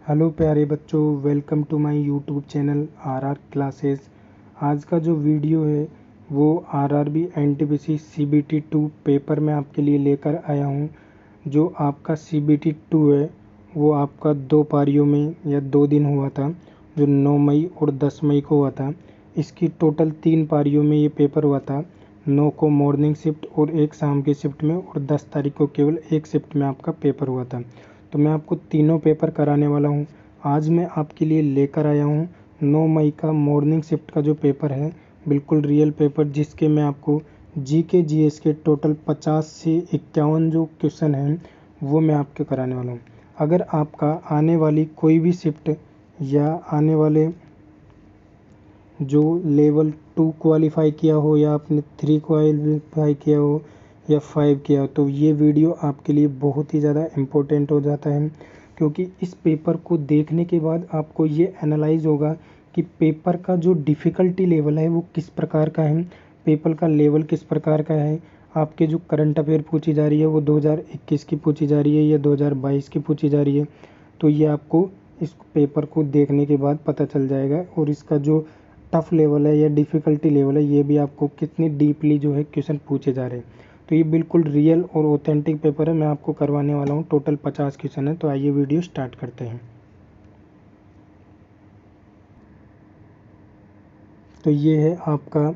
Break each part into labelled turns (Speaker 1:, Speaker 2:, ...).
Speaker 1: Hello प्यारे बच्चों, welcome to my YouTube channel RR classes. आज का जो वीडियो है वो आरआरबी एनटीपीसी सीबीटी 2 पेपर में आपके लिए लेकर आया हूँ। जो आपका सीबीटी 2 है वो आपका 2 पारियों में या 2 दिन हुआ था, जो 9 मई और 10 मई को हुआ था। इसकी टोटल 3 पारियों में ये पेपर हुआ था। 9 को मॉर्निंग शिफ्ट और एक शाम की शिफ्ट में, और 10 तारीख को केवल एक शिफ्ट में आपका पेपर हुआ था। तो मैं आपको तीनों पेपर कराने वाला हूँ। आज मैं आपके लिए लेकर आया हूँ 9 मई का मॉर्निंग शिफ्ट का जो पेपर है, बिल्कुल रियल पेपर, जिसके मैं आपको जीके जीएस के टोटल 50 से 51 जो क्वेश्चन हैं वो मैं आपके कराने वाला हूँ। अगर आपका आने वाली कोई भी शिफ्ट या आने वाले जो लेवल 2 क्वालिफाई किया हो, या आपने 3 क्वालिफाई किया हो, या 5 किया हो, तो ये वीडियो आपके लिए बहुत ही ज़्यादा इम्पोर्टेंट हो जाता है। क्योंकि इस पेपर को देखने के बाद आपको ये एनालाइज होगा कि पेपर का जो डिफ़िकल्टी लेवल है वो किस प्रकार का है, पेपर का लेवल किस प्रकार का है। आपके जो करंट अफेयर पूछी जा रही है वो 2021 की पूछी जा रही है या 2022 की पूछी जा रही है। तो ये आपको इस पेपर को देखने के बाद पता चल जाएगा, और इसका जो टफ़ लेवल है या डिफ़िकल्टी लेवल है ये भी आपको कितनी डीपली जो है क्वेश्चन पूछे जा रहे हैं। तो ये बिल्कुल रियल और ऑथेंटिक पेपर है, मैं आपको करवाने वाला हूँ। टोटल 50 क्वेश्चन है। तो आइए वीडियो स्टार्ट करते हैं। तो ये है आपका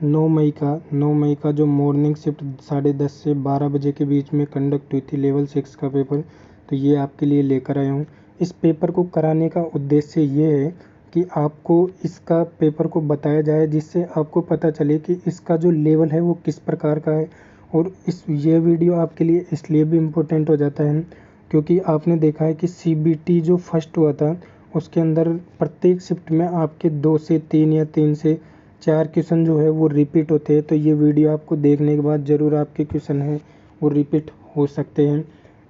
Speaker 1: 9 मई का जो मॉर्निंग शिफ्ट 10:30 से 12 बजे के बीच में कंडक्ट हुई थी, लेवल 6 का पेपर। तो ये आपके लिए लेकर आया हूँ। इस पेपर को कराने का उद्देश्य ये है कि आपको इसका पेपर को बताया जाए, जिससे आपको पता चले कि इसका जो लेवल है वो किस प्रकार का है। और ये वीडियो आपके लिए इसलिए भी इम्पोर्टेंट हो जाता है क्योंकि आपने देखा है कि सीबीटी जो फर्स्ट हुआ था उसके अंदर प्रत्येक शिफ्ट में आपके 2 से 3 या 3 से 4 क्वेश्चन जो है वो रिपीट होते हैं। तो ये वीडियो आपको देखने के बाद ज़रूर आपके क्वेश्चन हैं वो रिपीट हो सकते हैं।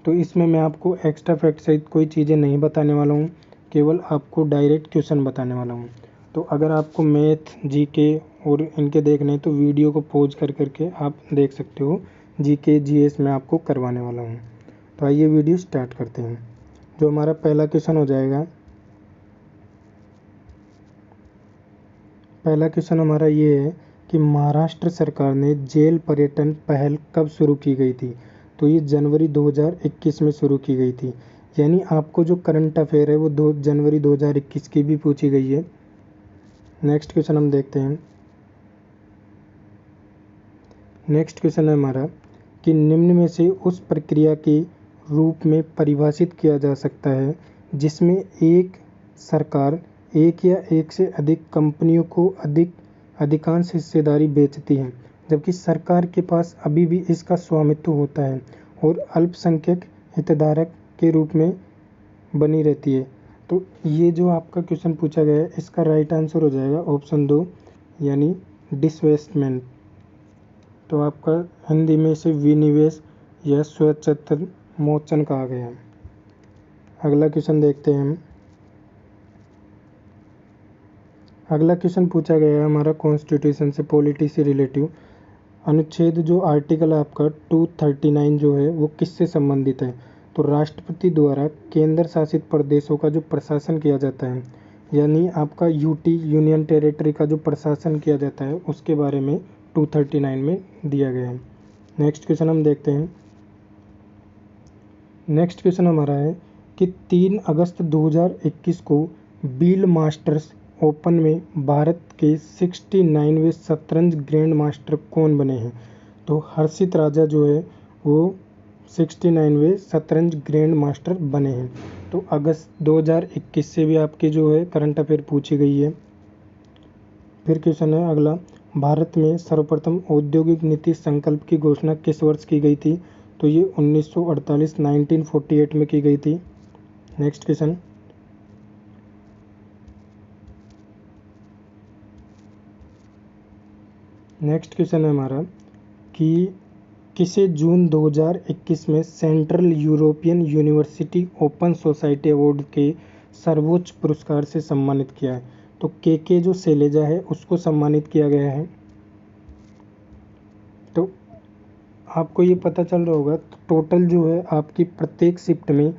Speaker 1: तो इसमें मैं आपको एक्स्ट्रा फैक्ट सहित कोई चीज़ें नहीं बताने वाला हूँ, केवल आपको डायरेक्ट क्वेश्चन बताने वाला हूँ। तो अगर आपको मैथ, जीके और इनके देखने हैं तो वीडियो को पॉज कर करके आप देख सकते हो। जीके जीएस में आपको करवाने वाला हूँ। तो आइए वीडियो स्टार्ट करते हैं। जो हमारा पहला क्वेश्चन हो जाएगा, पहला क्वेश्चन हमारा ये है कि महाराष्ट्र सरकार ने जेल पर्यटन पहल कब शुरू की गई थी। तो ये जनवरी 2021 में शुरू की गई थी। यानी आपको जो करंट अफेयर है वो 2 जनवरी 2021 की भी पूछी गई है। नेक्स्ट क्वेश्चन हम देखते हैं। नेक्स्ट क्वेश्चन है हमारा कि निम्न में से उस प्रक्रिया के रूप में परिभाषित किया जा सकता है जिसमें एक सरकार एक या एक से अधिक कंपनियों को अधिकांश हिस्सेदारी बेचती है, जबकि सरकार के पास अभी भी इसका स्वामित्व होता है और अल्पसंख्यक हितधारक के रूप में बनी रहती है। तो ये जो आपका क्वेश्चन पूछा गया है इसका राइट आंसर हो जाएगा ऑप्शन 2, यानी डिसवेस्टमेंट। तो आपका हिंदी में इसे विनिवेश या स्वच्छत्र मोचन कहा गया है। अगला क्वेश्चन देखते हैं हम। अगला क्वेश्चन पूछा गया है हमारा कॉन्स्टिट्यूशन से, पॉलिटी से रिलेटिव। अनुच्छेद जो आर्टिकल है आपका 239 जो है वो किससे संबंधित है। तो राष्ट्रपति द्वारा केंद्र शासित प्रदेशों का जो प्रशासन किया जाता है, यानी आपका यूटी यूनियन टेरिटरी का जो प्रशासन किया जाता है उसके बारे में 239 में दिया गया है। नेक्स्ट क्वेश्चन हम देखते हैं। नेक्स्ट क्वेश्चन हमारा है कि 3 अगस्त 2021 को बील मास्टर्स ओपन में भारत के 69वें शतरंज ग्रैंड मास्टर कौन बने हैं। तो हर्षित राजा जो है वो 69वें शतरंज ग्रैंड मास्टर बने हैं। तो अगस्त 2021 से भी आपकी जो है करंट अफेयर पूछी गई है। फिर क्वेश्चन है अगला, भारत में सर्वप्रथम औद्योगिक नीति संकल्प की घोषणा किस वर्ष की गई थी। तो ये 1948 में की गई थी। Next question. नेक्स्ट क्वेश्चन है हमारा कि किसे जून 2021 में central European university open society award के सर्वोच्च पुरस्कार से सम्मानित किया है। तो के जो शैलेजा है उसको सम्मानित किया गया है। तो आपको ये पता चल रहा होगा, तो टोटल जो है आपकी प्रत्येक शिफ्ट में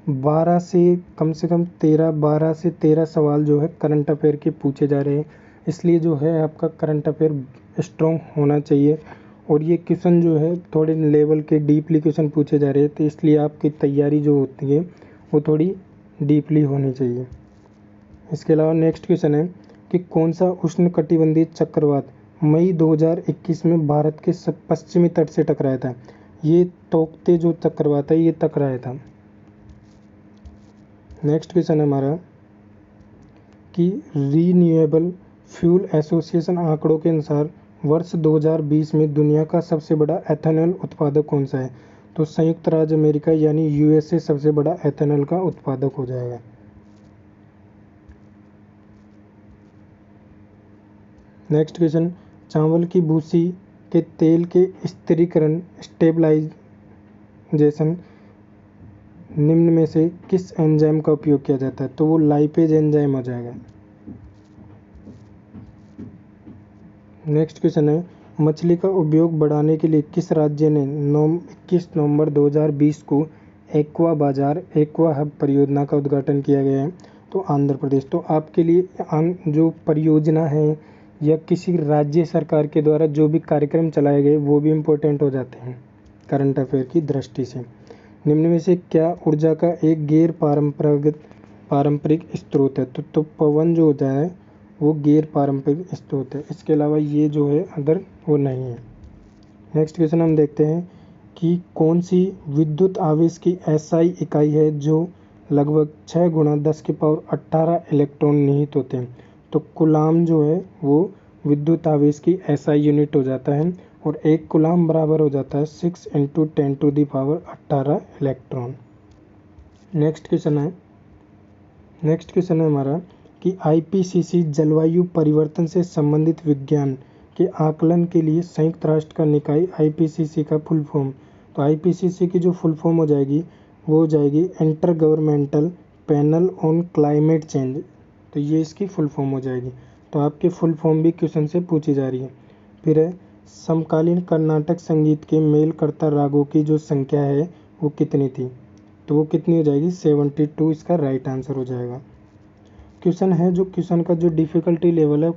Speaker 1: 12 से कम से कम 12 से 13 सवाल जो है करंट अफेयर के पूछे जा रहे हैं। इसलिए जो है आपका करंट अफेयर स्ट्रॉन्ग होना चाहिए। और ये क्वेश्चन जो है थोड़े लेवल के डीपली क्वेश्चन पूछे जा रहे हैं, तो इसलिए आपकी तैयारी जो होती है वो थोड़ी डीपली होनी चाहिए। इसके अलावा नेक्स्ट क्वेश्चन है कि कौन सा उष्णकटिबंधीय चक्रवात मई 2021 में भारत के पश्चिमी तट से टकराया था। ये तोकते जो चक्रवात है ये टकराया था। नेक्स्ट क्वेश्चन है हमारा कि रीन्यूएबल फ्यूल एसोसिएशन आंकड़ों के अनुसार वर्ष 2020 में दुनिया का सबसे बड़ा एथेनॉल उत्पादक कौन सा है। तो संयुक्त राज्य अमेरिका यानी यूएसए सबसे बड़ा एथेनॉल का उत्पादक हो जाएगा। नेक्स्ट क्वेश्चन, चावल की भूसी के तेल के स्थिरीकरण स्टेबलाइजेशन निम्न में से किस एंजाइम का उपयोग किया जाता है। तो वो लाइपेज एंजाइम हो जाएगा। नेक्स्ट क्वेश्चन है, मछली का उपयोग बढ़ाने के लिए किस राज्य ने 21 नवंबर 2020 को एक्वा बाजार एक्वा हब परियोजना का उद्घाटन किया गया है। तो आंध्र प्रदेश। तो आपके लिए जो परियोजना है या किसी राज्य सरकार के द्वारा जो भी कार्यक्रम चलाए गए वो भी इम्पोर्टेंट हो जाते हैं करंट अफेयर की दृष्टि से। निम्न में से क्या ऊर्जा का एक गैर पारंपरिक स्रोत है। तो पवन जो होता है वो गैर पारंपरिक स्रोत है। इसके अलावा ये जो है अदर वो नहीं है। नेक्स्ट क्वेश्चन हम देखते हैं कि कौन सी विद्युत आवेश की एसआई इकाई है जो लगभग 6 गुणा 10 की पावर 18 इलेक्ट्रॉन निहित होते हैं। तो कूलाम जो है वो विद्युत आवेश की एसआई यूनिट हो जाता है और 1 कूलाम बराबर हो जाता है 6 × 10⁻18 इलेक्ट्रॉन। नेक्स्ट क्वेश्चन है हमारा कि आईपीसीसी जलवायु परिवर्तन से संबंधित विज्ञान के आकलन के लिए संयुक्त राष्ट्र का निकाय आईपीसीसी का फुल फॉर्म। तो आईपीसीसी की जो फुल फॉर्म हो जाएगी वो हो जाएगी inter governmental panel on climate change. तो ये इसकी फुल फॉर्म हो जाएगी। तो आपके फुल फॉर्म भी क्वेश्चन से पूछी जा रही है। फिर है समकालीन कर्नाटक संगीत के मेलकर्ता रागों की जो संख्या है वो कितनी थी। तो वो कितनी हो जाएगी 72। इसका राइट आंसर हो जाएगा। क्वेश्चन है जो क्वेश्चन का जो डिफ़िकल्टी लेवल है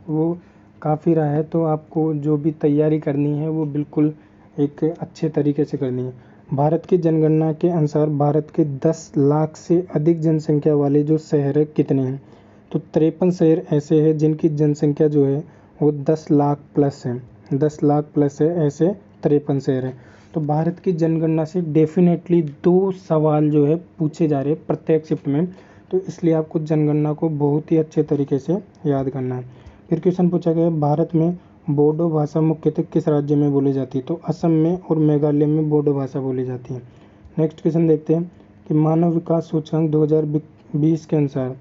Speaker 1: वो काफ़ी रहा है। तो आपको जो भी तैयारी करनी है वो बिल्कुल एक अच्छे तरीके से करनी है। भारत की जनगणना के अनुसार भारत के 10 लाख से अधिक जनसंख्या वाले जो शहर है कितने हैं। तो 53 शहर ऐसे हैं जिनकी जनसंख्या जो है वो 10 लाख प्लस है। 10 लाख प्लस है, ऐसे 53 शहर हैं। तो भारत की जनगणना से डेफिनेटली 2 सवाल जो है पूछे जा रहे हैं प्रत्येक शिफ्ट में। तो इसलिए आपको जनगणना को बहुत ही अच्छे तरीके से याद करना है। फिर क्वेश्चन पूछा गया भारत में बोडो भाषा मुख्यतः किस राज्य में बोली जाती है। तो असम में और मेघालय में बोडो भाषा बोली जाती है। नेक्स्ट क्वेश्चन देखते हैं कि मानव विकास सूचकांक 2020 के अनुसार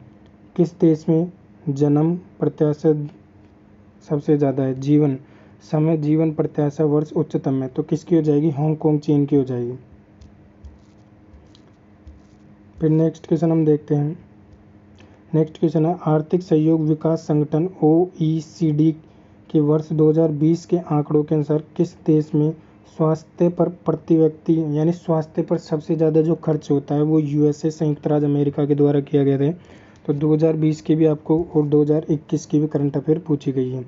Speaker 1: किस देश में जन्म प्रत्याशा सबसे ज़्यादा है। जीवन प्रत्याशा वर्ष उच्चतम है। तो किसकी हो जाएगी हांगकांग चीन की हो जाएगी। फिर नेक्स्ट क्वेश्चन हम देखते हैं। नेक्स्ट क्वेश्चन है आर्थिक सहयोग विकास संगठन OECD के वर्ष 2020 के आंकड़ों के अनुसार किस देश में स्वास्थ्य पर प्रति व्यक्ति यानी स्वास्थ्य पर सबसे ज़्यादा जो खर्च होता है वो यूएसए संयुक्त राज्य अमेरिका के द्वारा किया गया था। तो 2020 की भी आपको और 2021 की भी करंट अफेयर पूछी गई है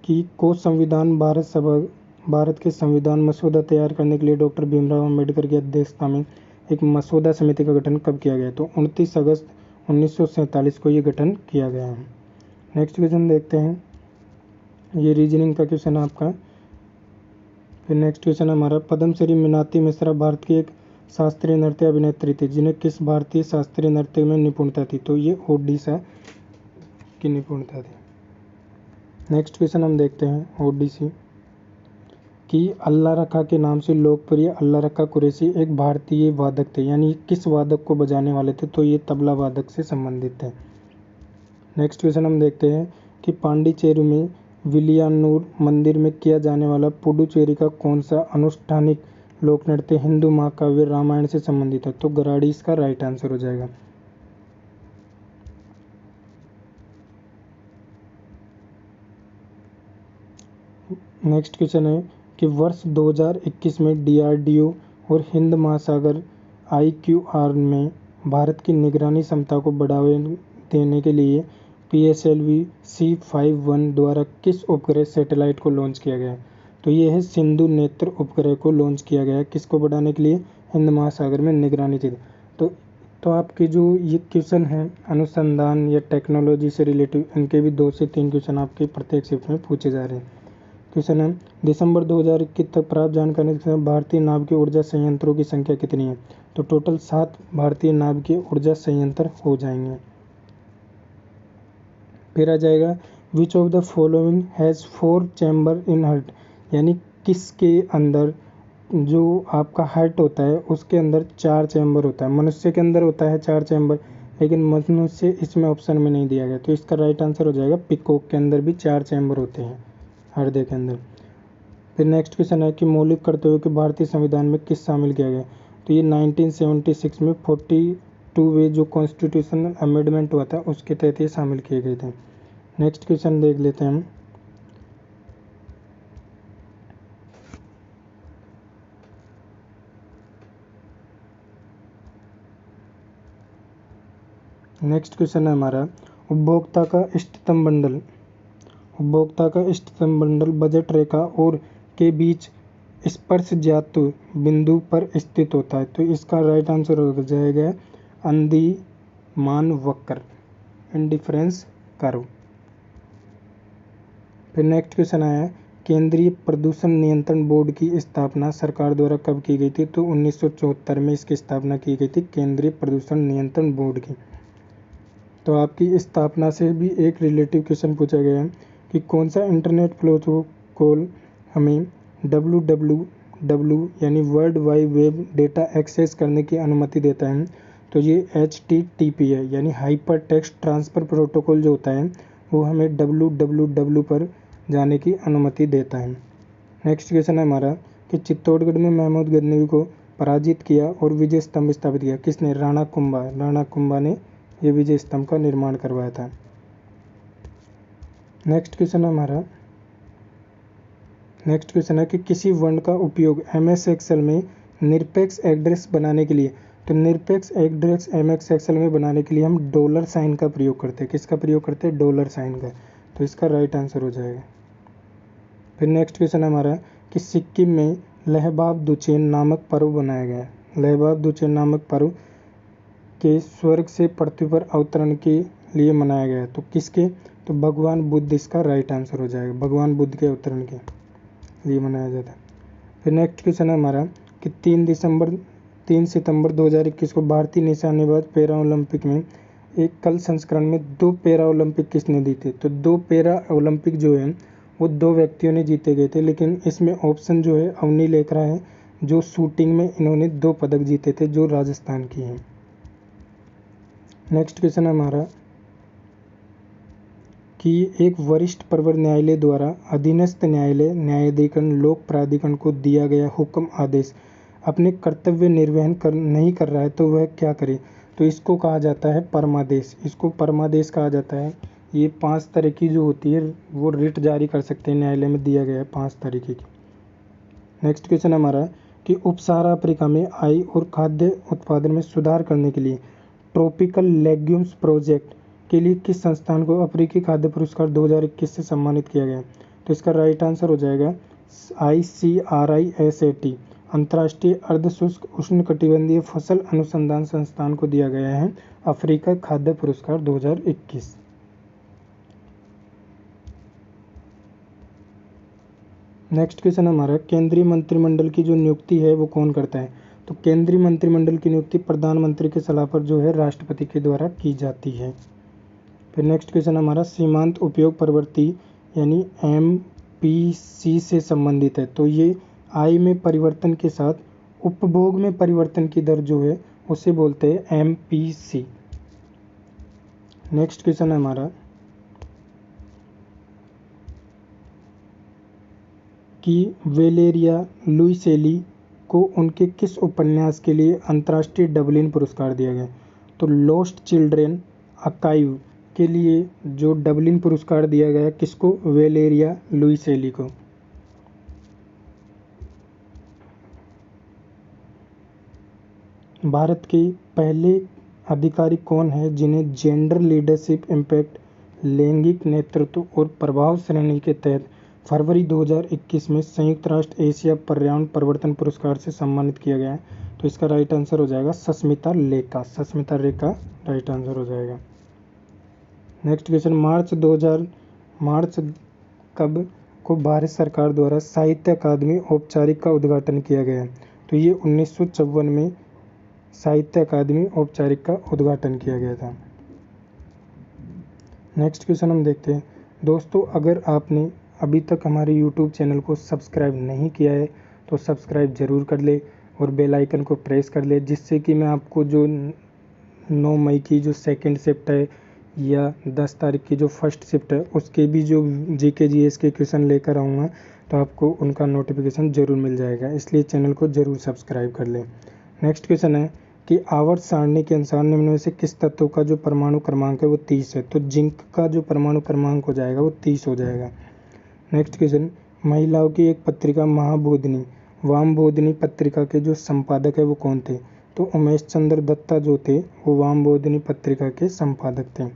Speaker 1: कि संविधान भारत के संविधान मसौदा तैयार करने के लिए डॉक्टर भीमराव अम्बेडकर की अध्यक्षता में एक मसौदा समिति का गठन कब किया गया। तो 29 अगस्त 1947 को ये गठन किया गया है। नेक्स्ट क्वेश्चन देखते हैं। ये रीजनिंग का क्वेश्चन है आपका। फिर नेक्स्ट क्वेश्चन हमारा पद्मश्री मीनाती मिश्रा भारत की एक शास्त्रीय नृत्य अभिनेत्री थी जिन्हें किस भारतीय शास्त्रीय नृत्य में निपुणता थी। तो ये ओडिशा की निपुणता थी। नेक्स्ट क्वेश्चन हम देखते हैं ओडिसी कि अल्लाह रखा के नाम से लोकप्रिय अल्लाह रखा कुरैशी एक भारतीय वादक थे यानी किस वादक को बजाने वाले थे। तो ये तबला वादक से संबंधित थे। नेक्स्ट क्वेश्चन हम देखते हैं कि पांडिचेरी में विलियानूर मंदिर में किया जाने वाला पुडुचेरी का कौन सा अनुष्ठानिक लोक नृत्य हिंदू महाकाव्य रामायण से संबंधित है। तो गराड़ी इसका राइट आंसर हो जाएगा। नेक्स्ट क्वेश्चन है कि वर्ष 2021 में DRDO और हिंद महासागर IQR में भारत की निगरानी क्षमता को बढ़ावा देने के लिए PSLV C51 द्वारा किस उपग्रह सैटेलाइट को लॉन्च किया गया है? तो ये है सिंधु नेत्र उपग्रह को लॉन्च किया गया है, किसको बढ़ाने के लिए? हिंद महासागर में निगरानी थी। तो आपके जो ये क्वेश्चन हैं अनुसंधान या टेक्नोलॉजी से रिलेटिव, इनके भी 2 से 3 क्वेश्चन आपके प्रत्येक शिफ्ट में पूछे जा रहे हैं। क्वेश्चन है दिसंबर 2021 तक प्राप्त जानकारी के अनुसार भारतीय नाभिकीय ऊर्जा संयंत्रों की संख्या कितनी है? तो टोटल 7 भारतीय नाभिकीय ऊर्जा संयंत्र हो जाएंगे। फिर आ जाएगा which of the following has 4 chamber in heart, यानी किसके अंदर जो आपका हार्ट होता है उसके अंदर 4 चैम्बर होता है। मनुष्य के अंदर होता है 4 चैम्बर, लेकिन मनुष्य इसमें ऑप्शन में नहीं दिया गया, तो इसका राइट आंसर हो जाएगा पीकॉक के अंदर भी 4 चैम्बर होते हैं हृदय के अंदर। फिर नेक्स्ट क्वेश्चन है कि मौलिक कर्तव्यों के भारतीय संविधान में किस शामिल किया गया? तो ये 1976 में 42वें जो कॉन्स्टिट्यूशनल अमेंडमेंट हुआ था उसके तहत ये शामिल किए गए थे। नेक्स्ट क्वेश्चन देख लेते हैं हम। नेक्स्ट क्वेश्चन है हमारा उपभोक्ता का इष्टतम बंडल बजट रेखा और के बीच स्पर्शज्ञात बिंदु पर स्थित होता है। तो इसका राइट आंसर हो जाएगा अंदिमान वक्र, इंडिफरेंस कर्व। फिर नेक्स्ट क्वेश्चन आया केंद्रीय प्रदूषण नियंत्रण बोर्ड की स्थापना सरकार द्वारा कब की गई थी? तो 1974 में इसकी स्थापना की गई थी, केंद्रीय प्रदूषण नियंत्रण बोर्ड की। तो आपकी स्थापना से भी एक रिलेटिव क्वेश्चन पूछा गया है कि कौन सा इंटरनेट प्रोटोकॉल हमें www यानी world wide web data access करने की अनुमति देता है? तो ये HTTP है, यानी हाइपर टेक्स्ट ट्रांसफ़र प्रोटोकॉल जो होता है वो हमें www पर जाने की अनुमति देता है। नेक्स्ट क्वेश्चन है हमारा कि चित्तौड़गढ़ में महमूद गजनवी को पराजित किया और विजय स्तंभ स्थापित किया किसने? राणा कुंभा ने ये विजय स्तंभ का निर्माण करवाया था। नेक्स्ट क्वेश्चन है कि किसी वर्ण का उपयोग MS एक्सेल में निरपेक्ष एड्रेस बनाने के लिए, तो निरपेक्ष एड्रेस MS एक्सेल में बनाने के लिए हम डॉलर साइन का प्रयोग करते हैं। किसका प्रयोग करते हैं? डॉलर साइन का। तो इसका राइट आंसर हो जाएगा। फिर नेक्स्ट क्वेश्चन है हमारा कि सिक्किम में लहबाब दुचेन नामक पर्व बनाया गया है। लहबाब दुचेन नामक पर्व के स्वर्ग से पृथ्वी पर अवतरण के लिए मनाया गया। तो किसके? तो भगवान बुद्ध इसका राइट आंसर हो जाएगा, भगवान बुद्ध के अवतरण के लिए मनाया जाता है। फिर नेक्स्ट क्वेश्चन है हमारा कि 3 सितंबर 2021 को भारतीय निशानेबाज पैरा ओलंपिक में एक कल संस्करण में 2 पैरा ओलंपिक किसने जीते? तो 2 पैरा ओलंपिक जो है वो 2 व्यक्तियों ने जीते गए थे, लेकिन इसमें ऑप्शन जो है अवनी लेकरा है, जो शूटिंग में इन्होंने 2 पदक जीते थे, जो राजस्थान की हैं। नेक्स्ट क्वेश्चन है हमारा कि एक वरिष्ठ प्रवर न्यायालय द्वारा अधीनस्थ न्यायालय न्यायाधिकरण लोक प्राधिकरण को दिया गया हुक्म आदेश अपने कर्तव्य निर्वहन नहीं कर रहा है तो वह क्या करे? तो इसको कहा जाता है परमादेश। इसको परमादेश कहा जाता है। ये 5 तरह की जो होती है वो रिट जारी कर सकते हैं, न्यायालय में दिया गया है 5 तरीके की। नेक्स्ट क्वेश्चन हमारा कि उपसाहारा अफ्रीका में आय और खाद्य उत्पादन में सुधार करने के लिए ट्रॉपिकल लेग्यूम्स प्रोजेक्ट के लिए किस संस्थान को अफ्रीकी खाद्य पुरस्कार 2021 से सम्मानित किया गया? तो इसका राइट आंसर हो जाएगा ICRISAT, अंतर्राष्ट्रीय अर्धशुष्क उष्णकटिबंधीय फसल अनुसंधान संस्थान को दिया गया है अफ्रीका खाद्य पुरस्कार 2021। नेक्स्ट क्वेश्चन हमारा केंद्रीय मंत्रिमंडल की जो नियुक्ति है वो कौन करता है? तो केंद्रीय मंत्रिमंडल की नियुक्ति प्रधानमंत्री के सलाह पर जो है राष्ट्रपति के द्वारा की जाती है। फिर नेक्स्ट क्वेश्चन हमारा सीमांत उपयोग प्रवृत्ति यानी MPC से संबंधित है। तो ये आय में परिवर्तन के साथ उपभोग में परिवर्तन की दर जो है उसे बोलते हैं MPC। नेक्स्ट क्वेश्चन है हमारा कि वेलेरिया लुइसेली को उनके किस उपन्यास के लिए अंतर्राष्ट्रीय डबलिन पुरस्कार दिया गया? तो लॉस्ट चिल्ड्रेन आर्काइव के लिए जो डबलिन पुरस्कार दिया गया किसको? वेलेरिया लुइसेली को। भारत के पहले अधिकारी कौन है जिन्हें जेंडर लीडरशिप इम्पैक्ट लैंगिक नेतृत्व और प्रभाव श्रेणी के तहत फरवरी 2021 में संयुक्त राष्ट्र एशिया पर्यावरण परिवर्तन पुरस्कार से सम्मानित किया गया है? तो इसका राइट आंसर हो जाएगा सस्मिता लेखा। सस्मिता लेखा राइट आंसर हो जाएगा। नेक्स्ट क्वेश्चन, मार्च कब को भारत सरकार द्वारा साहित्य अकादमी औपचारिक का उद्घाटन किया गया है? तो ये 1954 में साहित्य अकादमी औपचारिक का उद्घाटन किया गया था। नेक्स्ट क्वेश्चन हम देखते हैं। दोस्तों, अगर आपने अभी तक हमारे यूट्यूब चैनल को सब्सक्राइब नहीं किया है तो सब्सक्राइब ज़रूर कर ले और बेल आइकन को प्रेस कर ले, जिससे कि मैं आपको जो 9 मई की जो सेकंड शिफ्ट है या 10 तारीख की जो फर्स्ट शिफ्ट है उसके भी जो जीके जीएस के क्वेश्चन लेकर आऊँगा तो आपको उनका नोटिफिकेशन ज़रूर मिल जाएगा, इसलिए चैनल को ज़रूर सब्सक्राइब कर लें। नेक्स्ट क्वेश्चन है कि आवर्त सारणी के अनुसार निम्न में से किस तत्व का जो परमाणु क्रमांक है वो 30 है? तो जिंक का जो परमाणु क्रमांक हो जाएगा वो 30 हो जाएगा। नेक्स्ट क्वेश्चन, महिलाओं की एक पत्रिका महाबोधिनी वामबोधिनी पत्रिका के जो संपादक है वो कौन थे? तो उमेश चंद्र दत्ता जो थे वो वामबोधिनी पत्रिका के संपादक थे।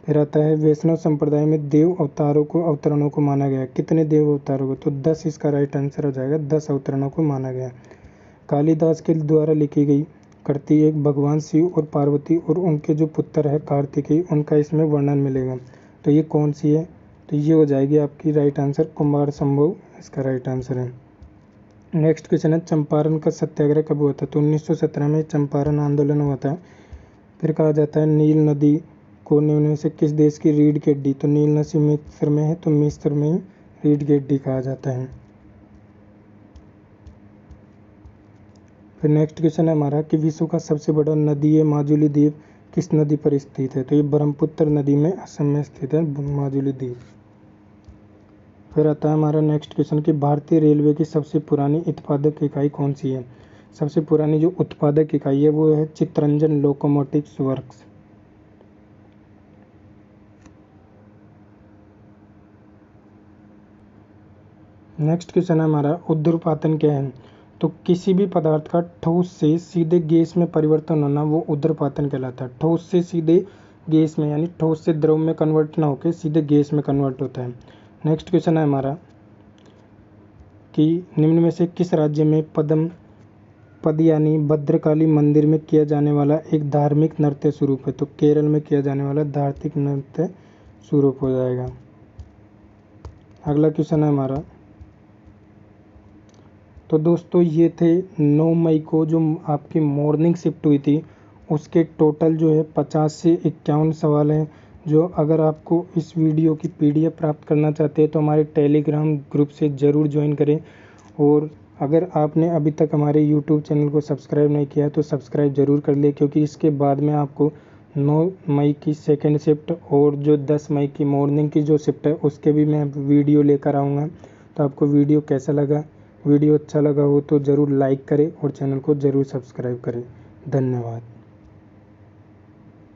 Speaker 1: फिर आता है वैष्णव संप्रदाय में देव अवतरणों को माना गया। कितने देव अवतारों को? तो 10 इसका राइट आंसर हो जाएगा। 10 अवतरणों को माना गया। कालिदास के द्वारा लिखी गई कृति एक भगवान शिव और पार्वती और उनके जो पुत्र है कार्तिकेय उनका इसमें वर्णन मिलेगा। तो ये कौन सी है? तो ये हो जाएगी आपकी राइट आंसर कुमार संभव, इसका राइट आंसर है। नेक्स्ट क्वेश्चन है चंपारण का सत्याग्रह कब हुआ था? तो 1917 में चंपारण आंदोलन हुआ था। फिर कहा जाता है नील नदी को निम्न में से किस देश की रीढ़ की हड्डी? तो नील नदी मिस्र में है, तो मिस्र में ही रीढ़ की हड्डी कहा जाता है। फिर नेक्स्ट क्वेश्चन है हमारा कि विश्व का सबसे बड़ा नदी माजुली द्वीप किस नदी पर स्थित है? तो ये ब्रह्मपुत्र नदी में असम में स्थित है माजुली द्वीप। फिर आता है हमारा नेक्स्ट क्वेश्चन कि भारतीय रेलवे की सबसे पुरानी उत्पादक इकाई कौन सी है? सबसे पुरानी जो उत्पादक इकाई है वो है Chittaranjan locomotives works. Next question है हमारा उर्ध्वपातन क्या है? तो किसी भी पदार्थ का ठोस से सीधे गैस में परिवर्तन होना वो उर्ध्वपातन कहलाता है। ठोस से सीधे गैस में यानी ठोस से द्रव में कन्वर्ट ना होकर सीधे गैस में कन्वर्ट होता है। नेक्स्ट क्वेश्चन है हमारा कि निम्न में से किस राज्य में पद यानी भद्रकाली मंदिर में किया जाने वाला एक धार्मिक नृत्य स्वरूप है? तो केरल में किया जाने वाला धार्मिक नृत्य स्वरूप हो जाएगा। अगला क्वेश्चन है हमारा, तो दोस्तों ये थे 9 मई को जो आपकी मॉर्निंग शिफ्ट हुई थी उसके टोटल जो है 50 से 51 सवाल हैं। जो अगर आपको इस वीडियो की पीडीएफ प्राप्त करना चाहते हैं तो हमारे टेलीग्राम ग्रुप से ज़रूर ज्वाइन करें। और अगर आपने अभी तक हमारे यूट्यूब चैनल को सब्सक्राइब नहीं किया तो सब्सक्राइब ज़रूर कर ले, क्योंकि इसके बाद में आपको 9 मई की सेकेंड शिफ्ट और जो 10 मई की मॉर्निंग की जो शिफ्ट है उसके भी मैं वीडियो लेकर आऊँगा। तो आपको वीडियो कैसा लगा? वीडियो अच्छा लगा हो तो ज़रूर लाइक करें और चैनल को ज़रूर सब्सक्राइब करें। धन्यवाद।